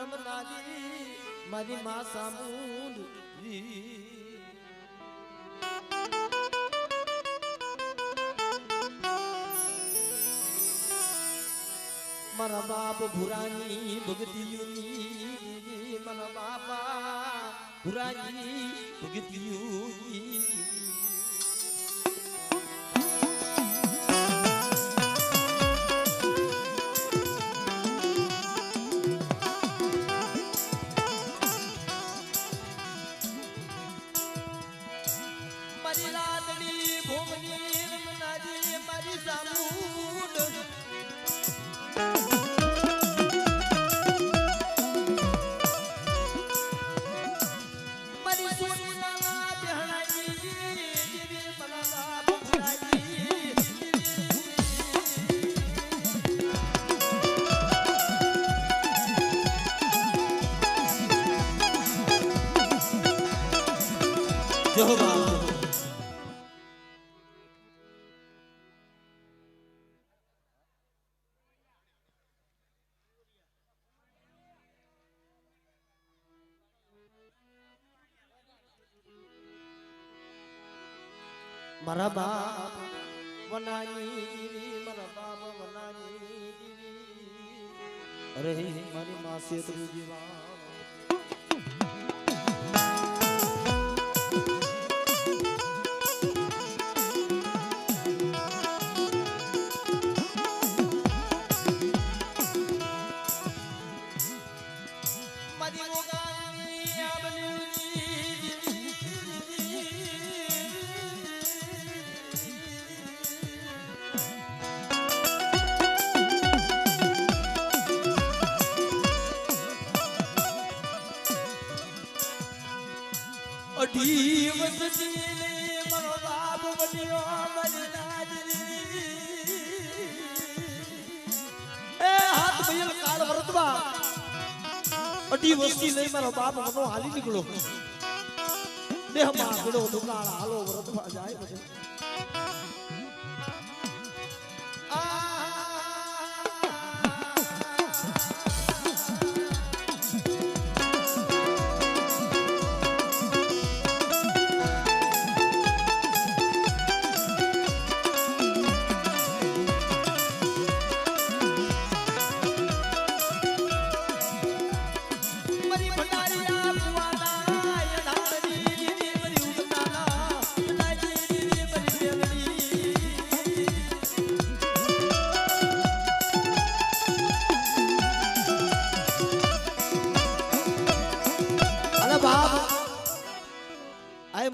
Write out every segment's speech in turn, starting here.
રમનારી મારી માં સામુંડરી મારા બાપ ભુરાની ભગતિયુની મારા બાપા ભુરાની ભગતિયુની મારી લાડડી ભોમની રમનારી મારી સામુંડ જો બાપ મારા બાપ વનાની મારા બાપ વનાની અરે મારી માસે તો જીવા અઢી વસતી મારો બાપ બન્યો મારી લાડલી એ હાથ ભયલ કાળ વરતવા અઢી વસ્તી લઈ મારો બાપ મનો હાલી નીકળો દેહમાં ગળો દુકાળ હાલો વરતવા જાય બધે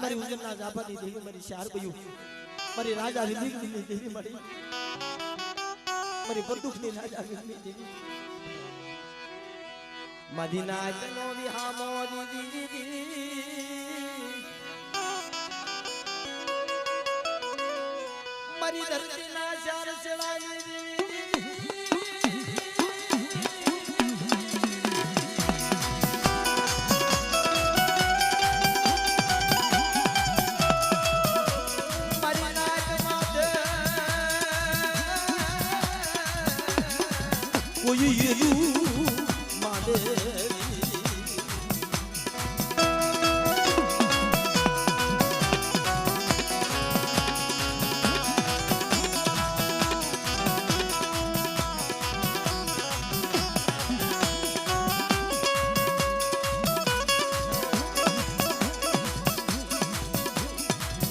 મારી ઉજરના જાપાની દેવી મારી શાર બયું મારી રાજા વિંધી દેવી મારી પરદુખની રાજા વિંધી દેવી મદીના જનો વિહામો દીદી મારી ધરતીના શાર સેવાની કોઈ યેરું માડે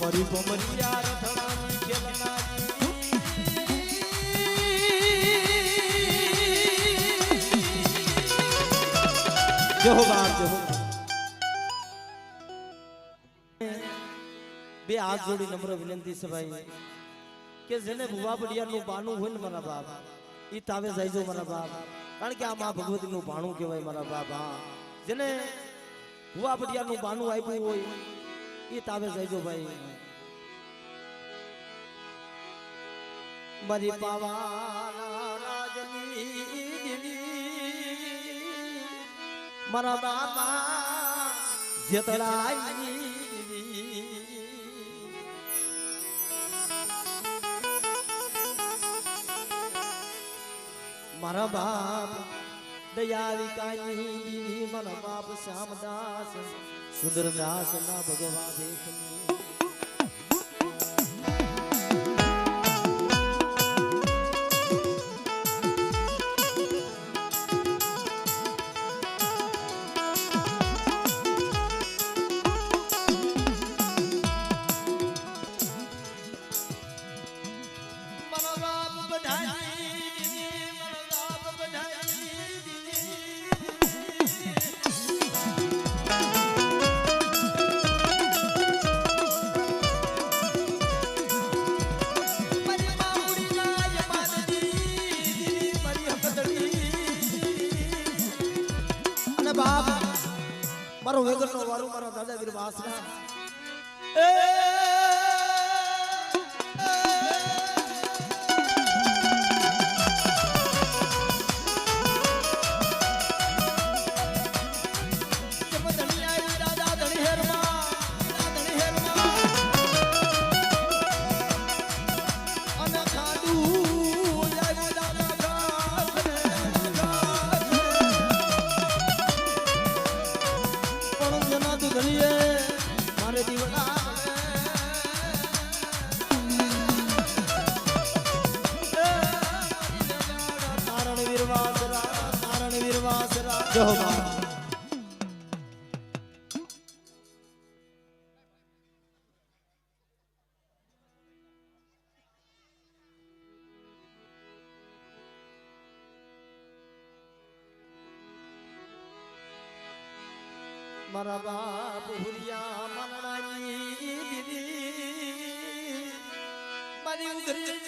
મારી બમરિયા રથડાની ખેલનારી જો બાપ જો બે હાથ જોડી નમ્ર વિનંતી છે ભાઈ કે જેને ભુવા બડિયા નું બાનું હોય ને મારા બાપ ઈ તાવે જાયજો મારા બાપ કારણ કે આ માં ભગવતી નું બાણું કહેવાય મારા બાપ હા જેને ભુવા બડિયા નું બાનું આપ્યું હોય ઈ તાવે જાયજો ભાઈ મારી પાવાના રાજની મારા બાપા જેતળાઈ મારા બાપ દયાળી કાની મન બાપ શ્યામદાસ સુંદરદાસ ના ભગવા દેખની મારો વેગરનો વારો મારા દાદા વીર વાસના મારે દીવડા તારણ વીરવાસરા જય હો મારા બાપ હુરિયા મનનાની દીદી મારી ઉગરી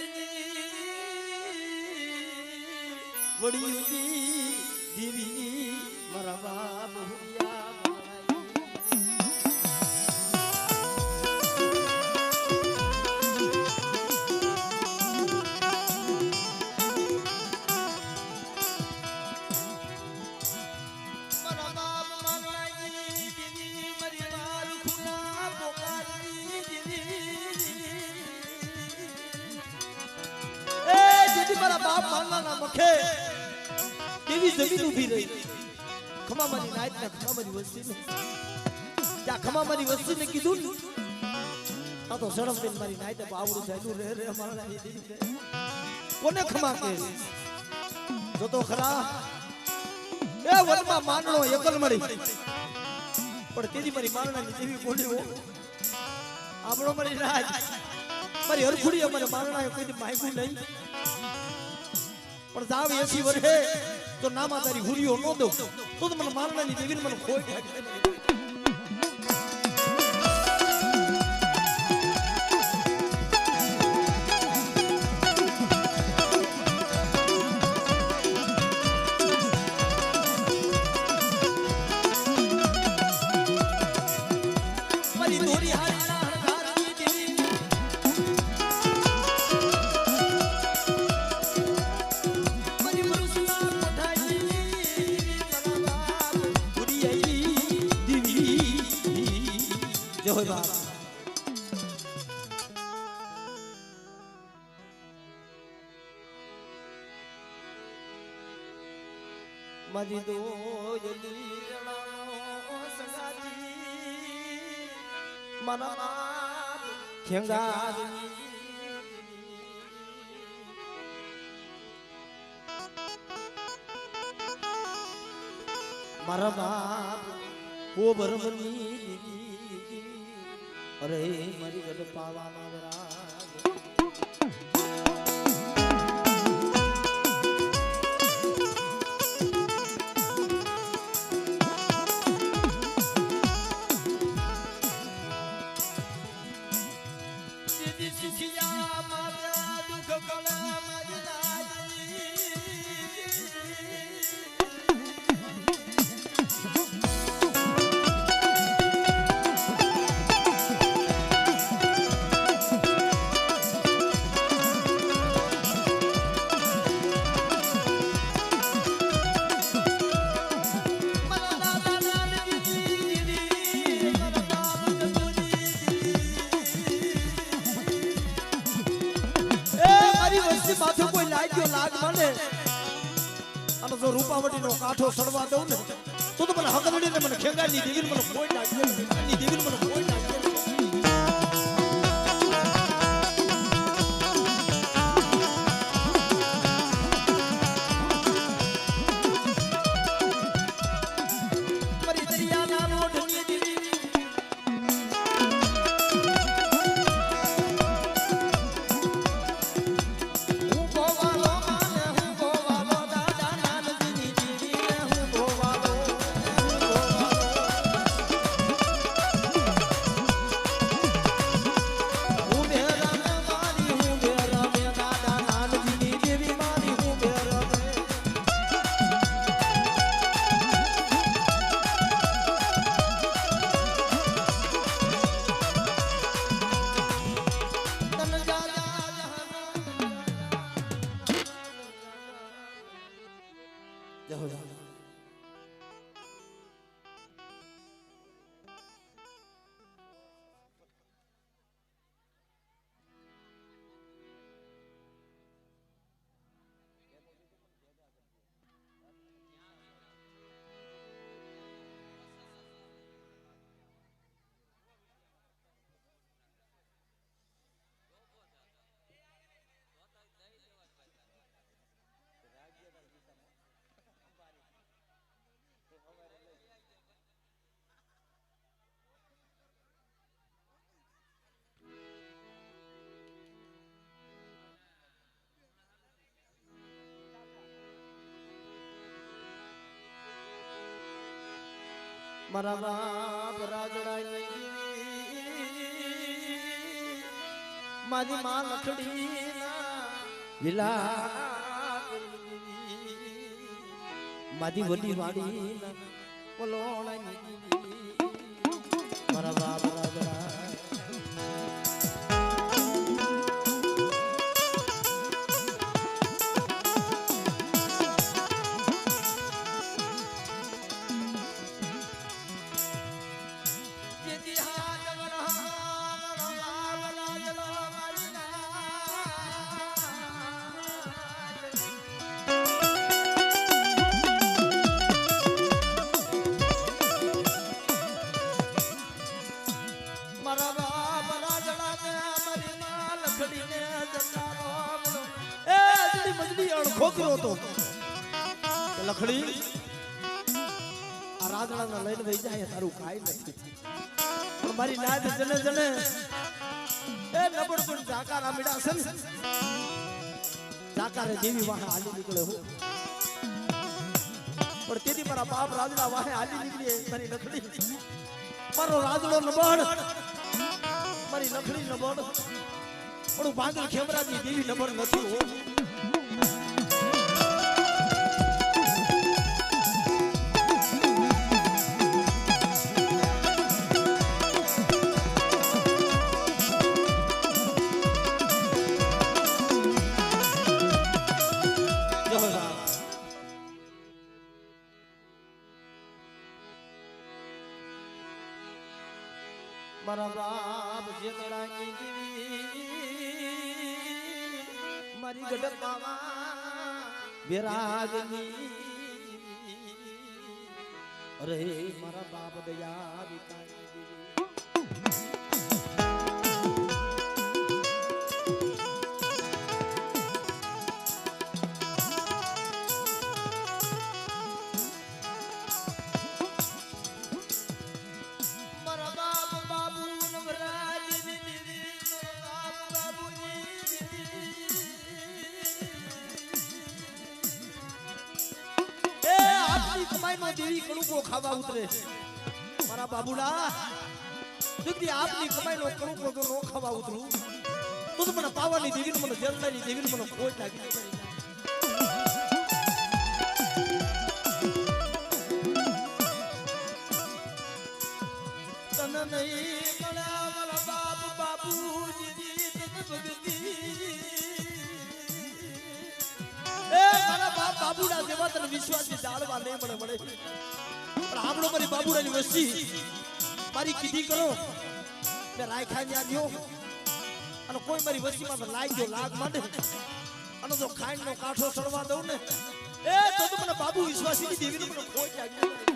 વડી દીદી મારા બાપ હુરિયા બાપ માનવાના મખે કેવી જમીન ઊભી રહી ખમામાની નાઈટ ને ખમામાની વસ્તીને ત્યાં ખમામાની વસ્તીને કીધું ને આ તો સડમ બેન મારી નાઈટ બાવડું જાયલું રે મારા કોને ખમા કે જો તો ખરા એ વનમાં માનણો એકલ મળી પણ તેજી મારી મારણાની જેવી બોલ્યો આપણો મારી રાજ મારી હરખુડી અમારે મારણાએ કોઈ માગ્યું નહીં પણ જાવ 80 વર્ષે તો નામા તારી હુરિયો ન દઉં તો મને મારણાની દેવીને મને ખોઈ કાઢે જય હો બાપ મારી દોયલી રણાનો સંગાતી મારા બાપ ખેંગારી મારા બાપ ઓ બરમની અરે મારી ગઢ પાવાના વરાગ દીદી સુખિયા મારા દુઃખ કળા મારી માથે કોઈ લાગ્યો લાગ મને અને જો રૂપાવટીનો કાંઠો સડવા દઉં ને તો મને હકલડીને મને ખેંગાની દેવીને મને કોઈ નાખે ની દેવીને મને કોઈ નાખે મારા બાપ રાજડાની મારી માં લખડી વિલા મારી વડી વાડી ઓલોણાની મારા બાપ રાજડા ખોકરો તો લખડી આ રાજડાના લઈને વઈ જાય તારું કાઈ નથી પણ મારી નાદ જને જને એ નબળ પણ જાકાર આમીડા છે ને જાકારે દેવી વાહે હાલી નીકળે હું પણ તેથી મારા બાપ રાજડા વાહે હાલી નીકળે મારી લખડી મારો રાજડો નબળ મારી લખડી નબળ પણ ભાંગલ ખેમરાજી દેવી નબળ નથી હો મારા બાપ જેતડાની મારી ગઢ બાવા વિરાગની અરે મારા બાપ દયા વિકાની દેવી કણુકો ખાવા ઉતરે મારા બાબુડા દીકરી આપની કમાઈનો કણુકો જો નો ખાવા ઉતરું તો મને પાવાની દેવીને મને જરલાની દેવીને મને ખોટ લાગી તને નહીં મળ્યા મારા બાપ બાબુજી તને ભગતી બાબુડા જેવા તને વિશ્વાસી જાળવા નહીં મળે પણ આપણો મારી બાબુડાની વસ્તી મારી કીધી કરો મેં રાયખા ત્યાં ગયો અને કોઈ મારી વસ્તીમાં લાગ ગયો લાગ માંડે અને જો ખાંડનો કાંઠો સડવા દઉં ને એ તો મને બાબુ વિશ્વાસી દેવીનો મને ખોટ લાગી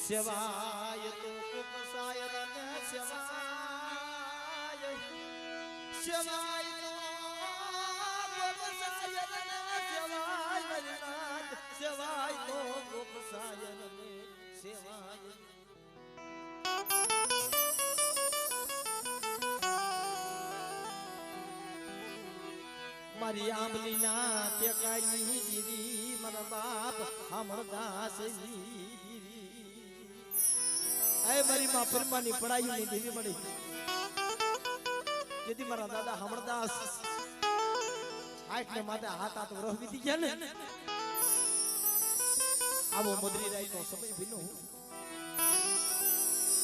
સેવાય તો કુપસાય રને સેવાય સેવાય તો કુપસાય રને સેવાય મરનાથ સેવાય તો કુપસાય રને સેવાય મારી આંબલી ના ટેકાની દીવી મારા બાપ અમરદાસજી આય મારી માં પરમાની પડાઈ ની દેવી મળી જેથી મારા દાદા અમરદાસ આઠ ને માથે હાથ હાથ વરહ વીતી ગયા ને આવો મદરી રાઈ નો સમય ભીનો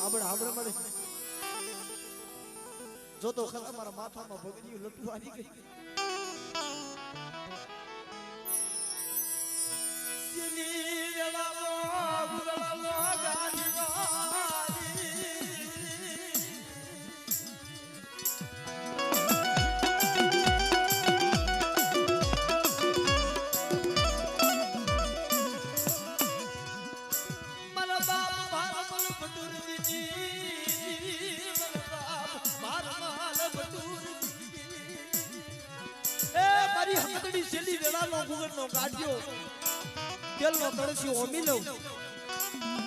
આબડ આબડ મળે જો તો ખરા મારા માથામાં ભગની લટુ આવી ગઈ સિની વેળાવો ગુરળો ગાડી છેલ્લી વેળાનો ગુગળનો કાઢ્યો તેલનો તળસ્યો ઓમી લઉં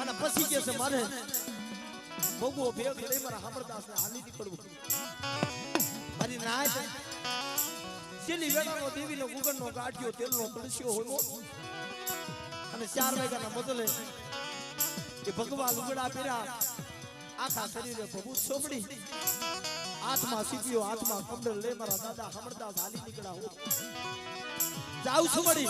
અને પછી કે છે મારે ભોગવો ભેગ લઈ મારા અમરદાસને હાલી નીકળવું મારી નાય છેલ્લી વેળાનો દેવીનો ગુગળનો કાઢ્યો તેલનો તળસ્યો હોનો અને 4 વાગ્યાના બદલે એ ભગવા લુગડા પહેર્યા આખા શરીરે ભભૂત સોપડી હાથમાં સીપીઓ હાથમાં કમંડલ લે મારા દાદા અમરદાસ હાલી નીકળ્યા હો જાઉં છું મળી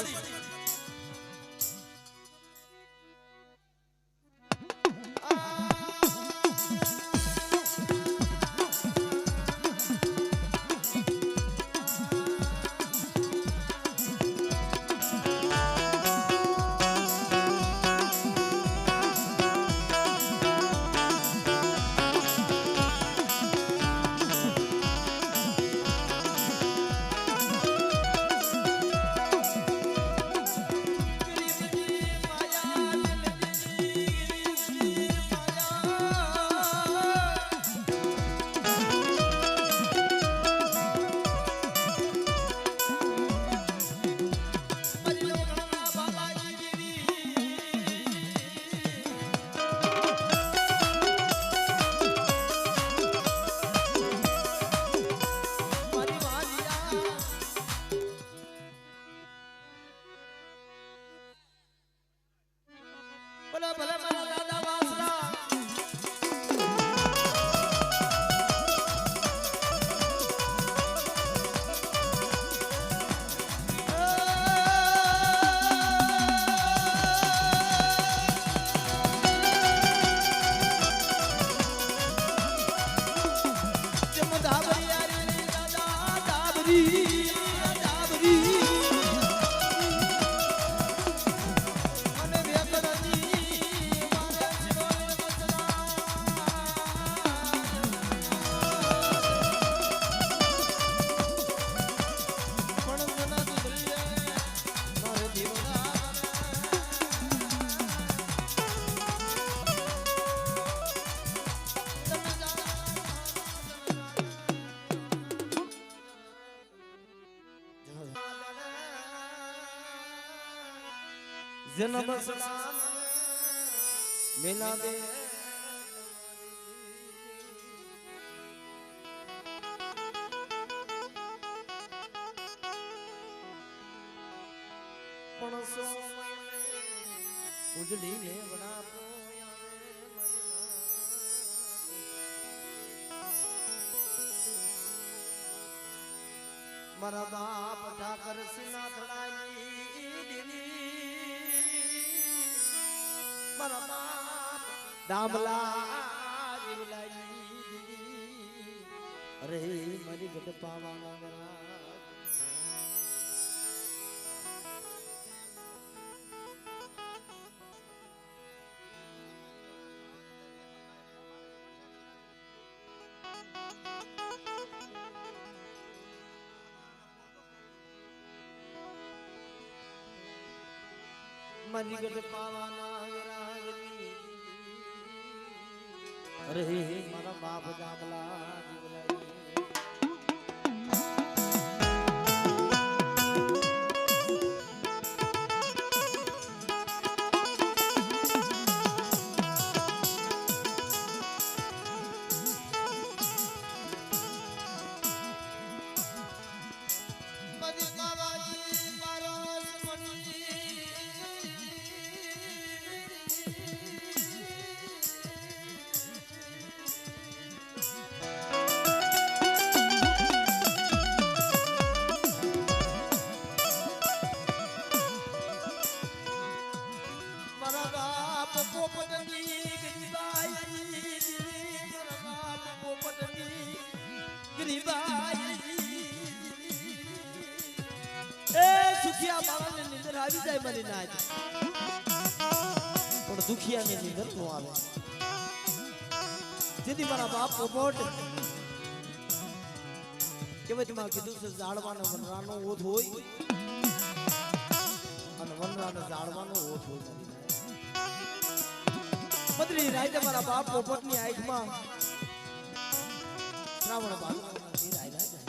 જન્મ સ્નાન મેલા દે પણ સોમય ઉજળી ને વડાપો મારા બાપ ઠાકર સિંહ થડાની મારા બાપ દામલા અરે મારી ગઢ પાવાના મારી ગઢ પાવાના રાગની અરે મારા બાપ દામલા આવી જાય મારી નાચ પણ દુખિયાની નીંદર નો આવે જેથી મારા બાપ પોપટ કેવાય તમારે કીધું છે ઝાડવાનો વનરાનો ઓથ હોય અને વનરાને ઝાડવાનો ઓથ હોય બદરી રાતે મારા બાપ પોપટની આંખમાં શ્રાવણ બાળકોના નીર આવી જાય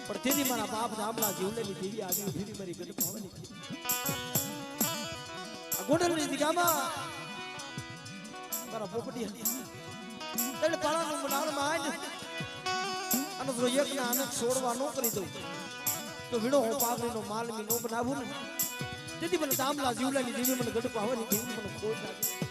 પણ તેથી મારા બાપ રામલા જીવલેની દેવી આવી ઉભી મારી ગઢ પાવાની આ ગોંડલની દિગામાં મારા પોપટી એટલે પાળાનું મનાર માંડ અને જો એકના આનંદ છોડવા ન કરી દઉં તો વીણો હું પાઘડીનો માલમી નો બનાવું ને તેથી મને રામલા જીવલેની દેવી મને ગઢ પાવાની દેવી મને ખોટ લાગે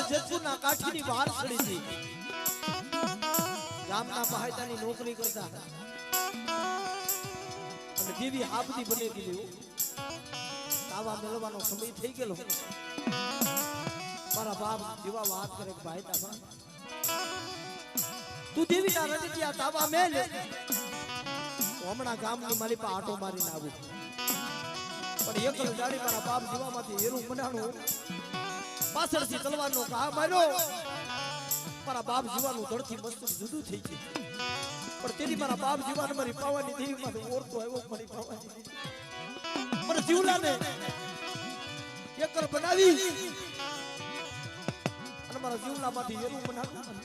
જેતપુરના કાઠીની બહાર છડી હતી ગામના પહાયતાની નોકરી કરતા અને દેવી હાબદી બની ગઈ તાવા મેળવાનો સમય થઈ ગયેલો મારા બાપ જેવા વાત કરે ભાઈ તાવા તું દેવીના રજિયા તાવા મેલ હમણાં ગામની મારી પાસે આટો મારીને આવું પણ એકલ ગાડી મારા બાપ જીવામાંથી એરું બનાણું પાછળથી તલવારનો ઘા માર્યો મારા બાપ જીવાનું ધડથી મસ્ત જુદું થઈ ગયું પણ તેની મારા બાપ જીવાને મારી પાવાની દેવી માંથી ઓરતો આવ્યો મારી પાવાની મને જીવલાને એકર બનાવી અને મારા જીવલામાંથી એરું બનાવ્યું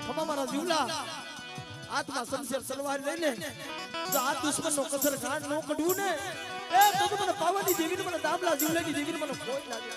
ખમા મારા જીવલા હાથમાં શમશેર તલવાર લઈને જો આ દુશ્મનનો કસર કાઢ ન કઢવું ને એ તો મને પાવાની દેવીને મને દામલા જીવલાની દેવીને મને ખોટ લાગે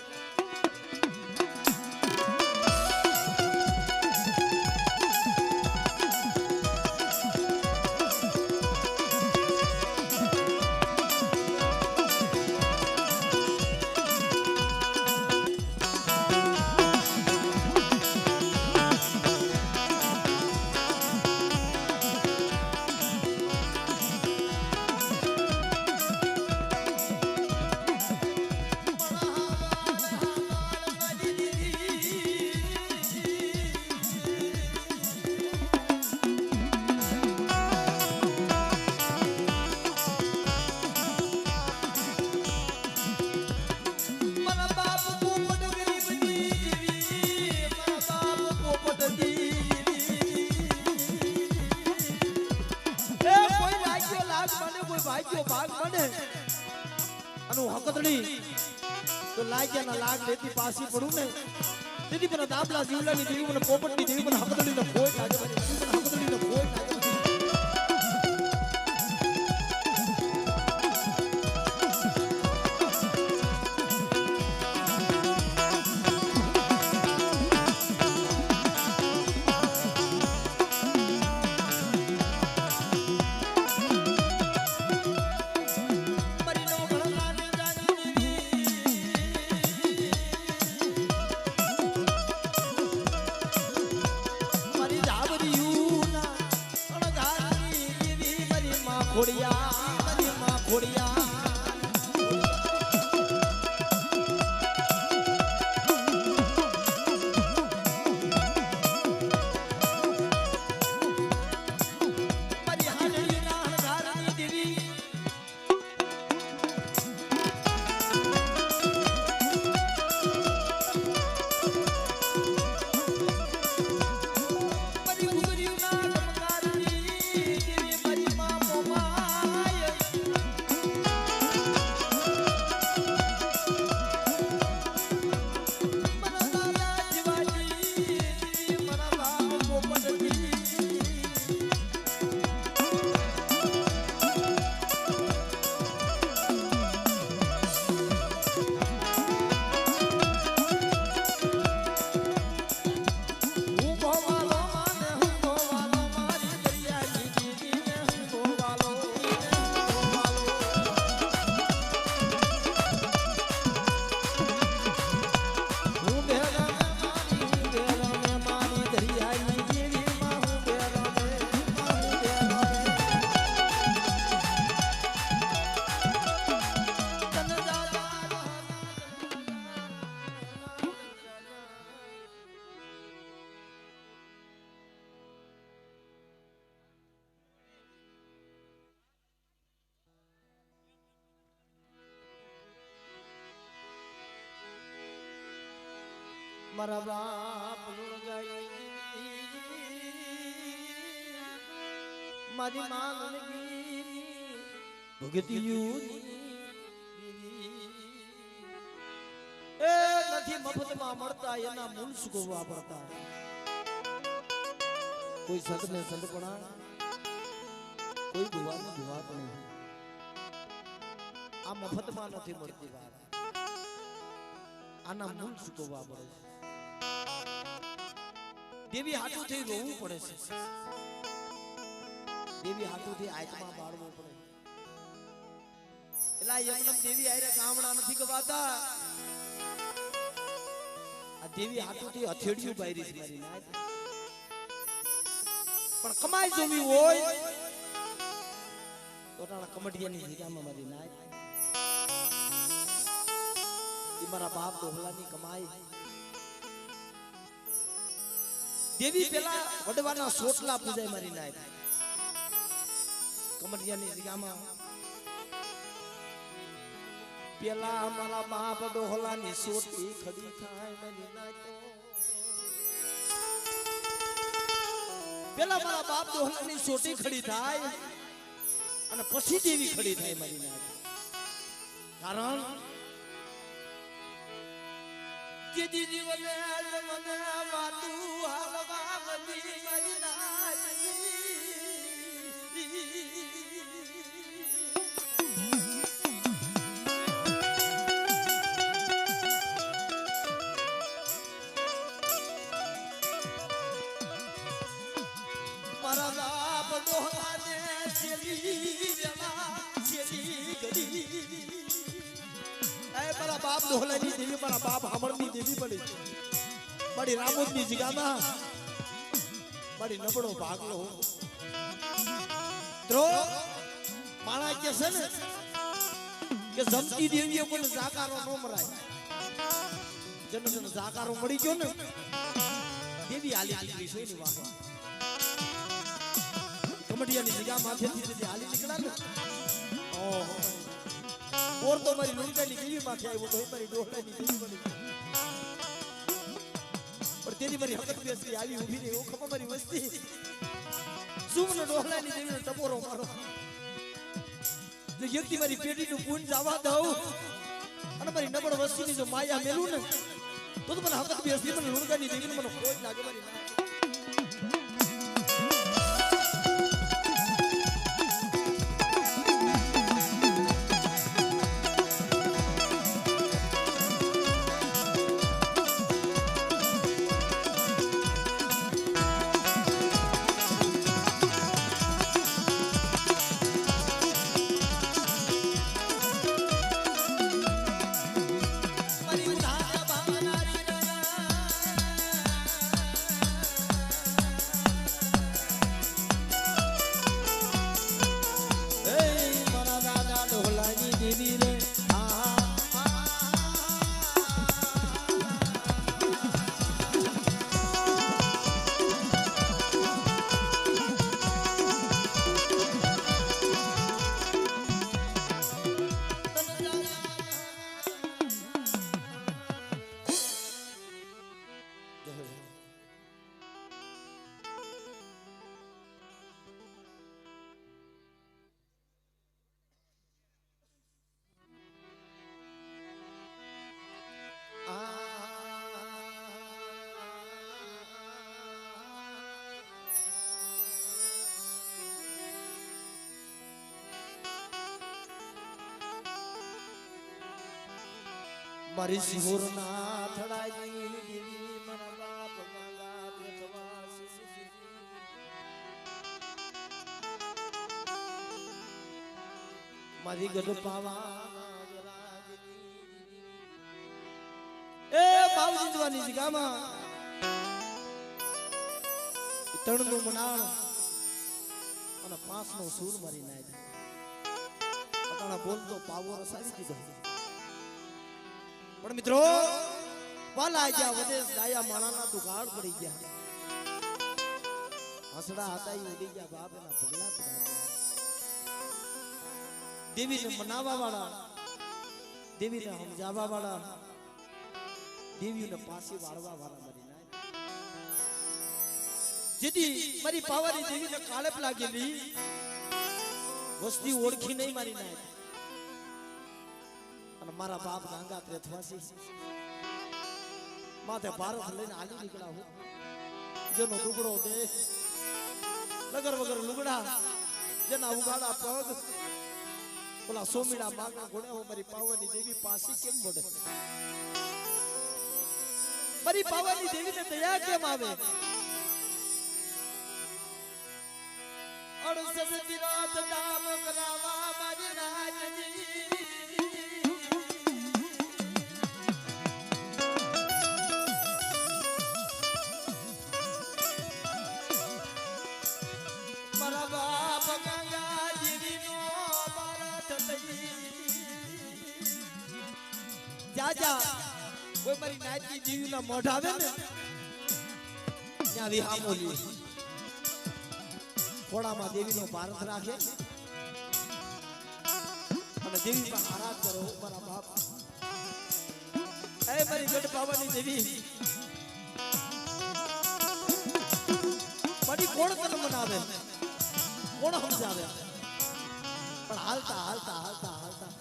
લાગ મને કોઈ ભાગ્યો ભાગ મને અનુ હકતડી તો લાગ્યાના લાગ લેતી પાસી પડું ને દીદી મને દાબલા જીવલાની દેવી મને પોપટની દેવી મને હકતડીનો ખોટ લાગે મને હકતડીનો ખોટ લાગે મારા બાપ મારી માંગણી ભગતિયું એ નથી મફતમાં મળતા એના મૂળ સુકવવા પડતા કોઈ સંતને સંતપણા કોઈ દુવાને દુવા પણ આ મફતમાં નથી મળતી વાત આના મૂળ સુકવવા પડે છે દેવી હાથું થઈ રોવું પડે છે દેવી હાથું થી આત્મા બાળવું પડે એલા યમનમ દેવી આયરે કામણા નથી ગવાતા આ દેવી હાથું થી હથેડિયું બાયરી છે મારી નાય પણ કમાઈ જોવી હોય તો તારા કમડિયાની જીગામાં મારી નાય ઈ મારા બાપ ડોહલાની કમાઈ દેવી પેલા વડવાના સોટલા પૂજાય મારી નાય કમરિયાની જગ્યામાં પેલા મારા બાપ ડોહલાની સોટી ખડી થાય મારી નાય પેલા મારા બાપ ડોહલાની સોટી ખડી થાય અને પછી દેવી ખડી થાય મારી નાય કારણ દીદી જીવને મને વાતું હાલવા બની મારી નાય મારા બાપ ડોહાને છેલી વેલા છેલી ગડી એ મારા બાપ ડોહલાની દેવી મારા બાપ હામળની દેવી બની મારી રામોદની જગ્યામાં મારી નબળો ભાગલો ત્રો માણા કે છે ને કે જમતી દેવીઓ પણ જાકારો ન મરાય જન જાકારો મળી ગયો ને દેવી હાલી નીકળી છે ની વાહ કમડિયાની જગ્યા માથેથી જે હાલી નીકળ્યા ને ઓહો ઓર તો મારી લુંકાની દેવી માથે આવ્યો તો મારી ડોહલાની દેવી બની પણ તેની મારી હકત બેસી આવી ઊભી રહી ખબર મારી વસ્તી સુમનો ડોહલાની દેવીનો ટપોરો મારો જો વ્યક્તિ મારી પેટીનું પૂન જવા દઉં અને મારી નબળ વસ્તીની જો માયા મેલું ને તો મને હકત બેસી મને લુણગાની દેવીને મને ખોજ લાગે મારી ના મારી સિહોર ના થડાઈ દેવી મારા બાપ માંગા બેઠવા મારી ગઢ પાવા એ બાવજી જવાની જગામાં તણનું મનાણ અને પાંચનો સૂર મારી નાય અટાણા બોલતો પાવો રસાવી દીધો પણ મિત્રો વાલા ગયા વદેશ ગાયા માણાના દુકાળ પડી ગયા હસડા હતા ઈ ઉડી ગયા બાપ એના પગલા પડાયા દેવીને મનાવવા વાળા દેવીને સમજાવવા વાળા દેવીને પાછી વાળવા વાળા મરી નાય જેથી મારી પાવાની દેવીને કાળપ લાગેલી વસ્તી ઓળખી નહીં મારી નાય અને મારા બાપ ગાંગા ત્રેથવાસી માથે ભારત લઈને આલી નીકળ્યા હું જેનો લુગડો દે નગર વગર લુગડા જેના ઉગાડા પગ ઓલા સોમીડા માગા ઘોડે હો મારી પાવાની દેવી પાસી કેમ વડે મારી પાવાની દેવીને દયા કેમ આવે અડસઠ દિરાત નામ કરાવા મારી રાજની જાજા કોઈ મારી નાયતી જીવીના મોઢ આવે ને ત્યાં વિહામોલી ખોડામાં દેવીનો ભારત રાખે અને દેવી પર આરાધ કરો મારા બાપ એ મારી ગઢ પાવાની દેવી મારી કોણ તને મનાવે કોણ સમજાવે પણ હાલતા હાલતા હાલતા હાલતા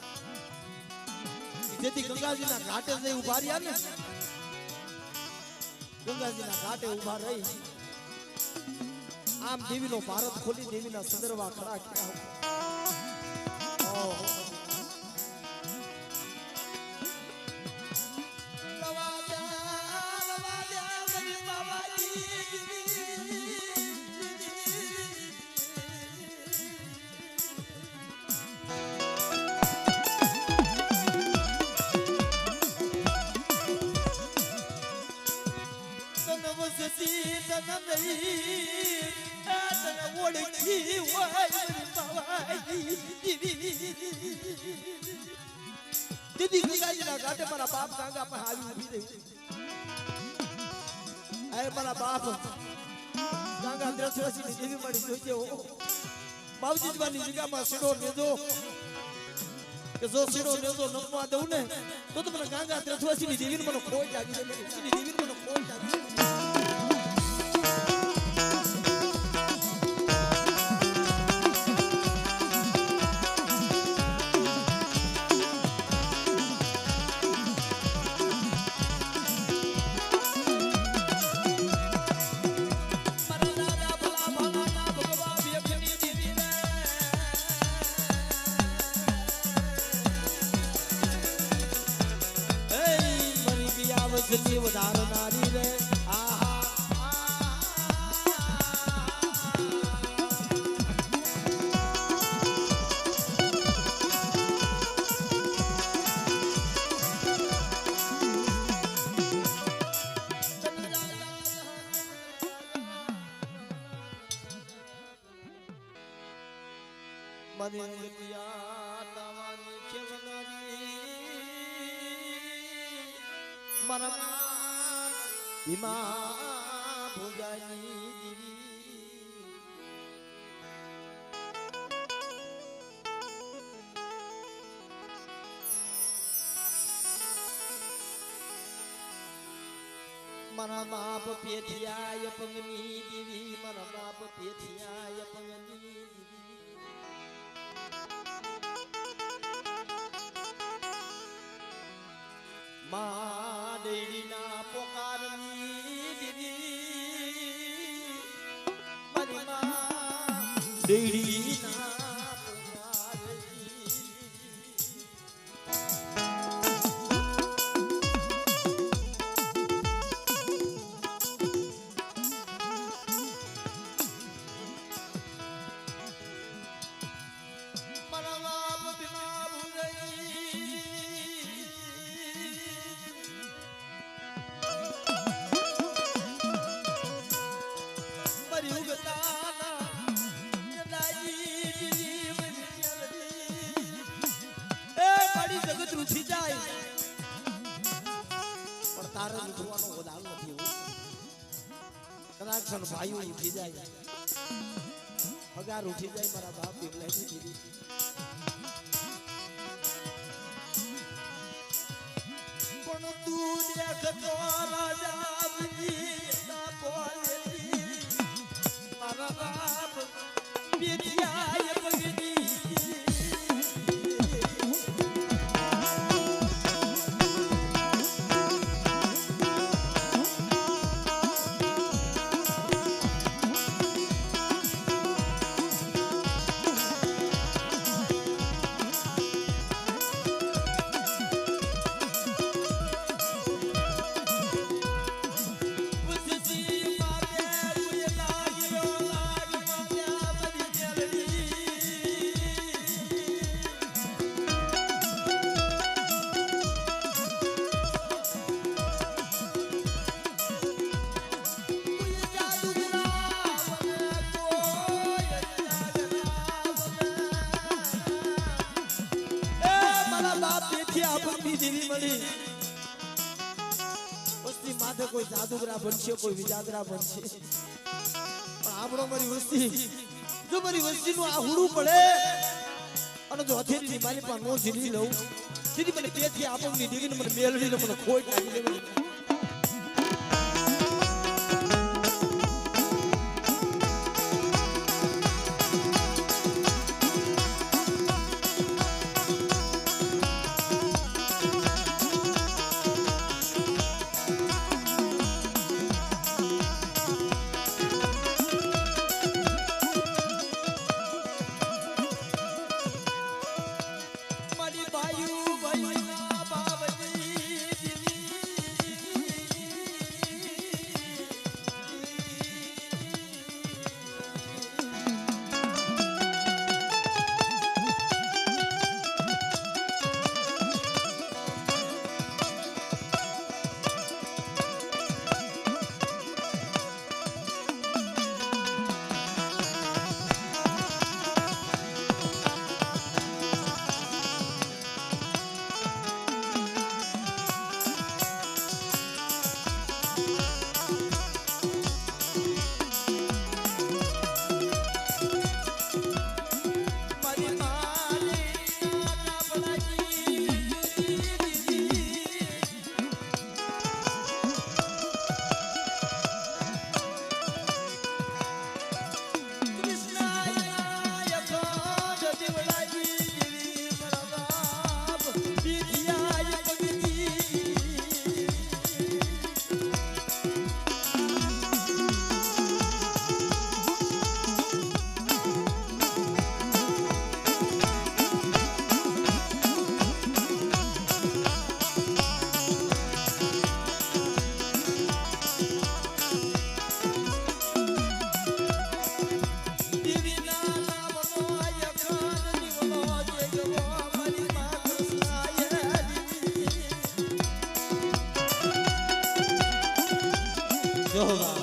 જેથી ગંગાજીના ઘાટે જઈ ઉભા રહ્યા ને ગંગાજીના ઘાટે ઉભા રહી આમ દેવીનો ભારત ખોલી દેવીના સંદર્ભા ખડા કર્યા દીદી ગંગાજીના ઘાટે મારા બાપ ગાંગા પર આવી ઉભી રહી એ મારા બાપ ગાંગા દ્રષ્ટિની દેવી મળી જોઈજે હો બાવજી જવાની જગ્યામાં સીડો લેજો કે જો સીડો લેજો નમવા દઉં ને તો મને ગાંગા દ્રષ્ટિની દેવીને મને ખોઈ જાગી દે દેવીને મને ખોઈ જાગી ખુશની વધારનારી રે આહા મને પિયા તાવાની ખેવનારી મારા ભીમા ભોજાની દીવી મારા બાપ પેઠિયા પગની દીવી મારા બાપ પેઠિયા પગની દીવી માં ડેડીના પોકારની દીદી મારી માં ડેડીના રૂઠી જાય પણ તારે રૂઠવાનો વધાર નથી કદાચ ભાઈઓ ઉઠી જાય પગાર ઉઠી જાય મારા બાપ પીપલાઈ દીધી પણ તું દેખતો રાજા ના બોલેલી મારા બાપ બેટિયા પગની કોઈ જાદુગરા બનશે કોઈ વિજાગરા બનશે પણ આપણો મારી વસ્તી જો મારી વસ્તી નું આ હુડું પડે અને જો હથેરી ની મારી પાસે નો જીલી લઉં સીધી મને તેથી આપણની દેવીને મને મેળવીને મને ખોટ નાખી દેવાની ઓહો બાપ